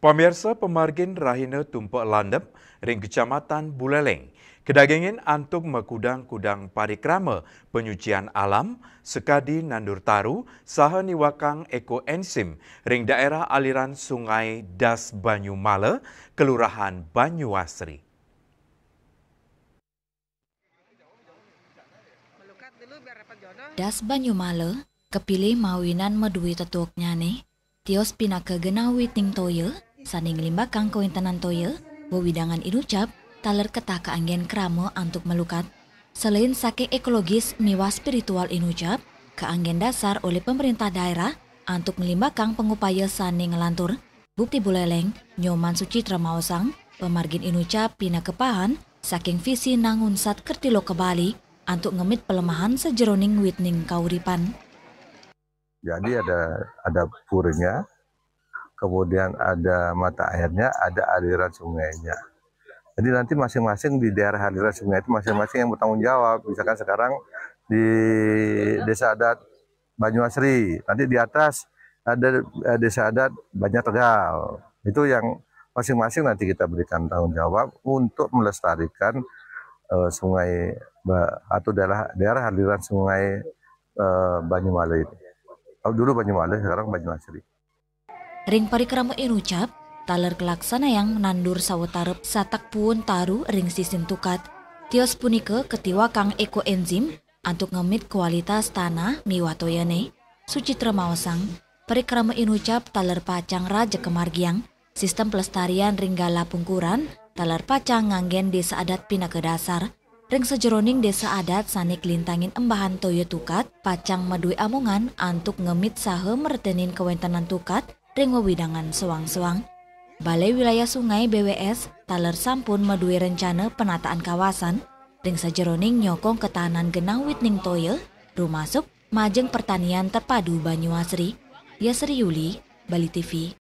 Pemirsa pemargin rahina tumpek landep ring Kecamatan Buleleng. Kedagingin antuk mekudang-kudang parikrama penyucian alam sekadi nandur taru saha niwakang ekoenzim ring daerah aliran Sungai Das Banyumala, Kelurahan Banyuasri. Das Banyumala kepilih mawinan medui tetuoknya nih. Tios pinaka genawi ting toye, saning limbakang kawintanan toye, wewidangan inucap, taler ketah keanggen krama antuk melukat. Selain saking ekologis miwa spiritual inucap, keanggen dasar oleh pemerintah daerah antuk melimbakang pengupaya saning ngelantur. Bukti Buleleng, Nyoman Sucitra Maosang, pemargin inucap pina kepahan, saking visi nangunsat kertilo ke Bali, antuk ngemit pelemahan sejeroning witning kauripan. Jadi ada purnya, kemudian ada mata airnya, ada aliran sungainya. Jadi nanti masing-masing di daerah aliran sungai itu masing-masing yang bertanggung jawab. Misalkan sekarang di Desa Adat Banyuasri, nanti di atas ada Desa Adat Banjar Tegal. Itu yang masing-masing nanti kita berikan tanggung jawab untuk melestarikan sungai atau daerah aliran sungai Banyumala ini. Dulu Banyumala, sekarang Banyuasri. Ring parikrama inucap, taler kelaksana yang menandur sawatarep satak pun taru ring sisin tukat. Tios punike ketiwa kang ekoenzim antuk ngemit kualitas tanah miwatoyane. Sucitra Maosang, parikrama inucap taler pacang raja kemargiang, sistem pelestarian ring gala pungkuran, taler pacang nganggen desa adat pinaka dasar. Ring sejeroning desa adat sanik lintangin embahan toyo tukat, pacang medui amungan antuk ngemit sahe meretenin kewentanan tukat, ring wewidangan sewang-sewang. Balai Wilayah Sungai BWS taler sampun medui rencana penataan kawasan, ring sejeroning nyokong ketahanan genang witning toyo, rumasuk majeng pertanian terpadu Banyuasri. Yasri Yuli, Bali TV.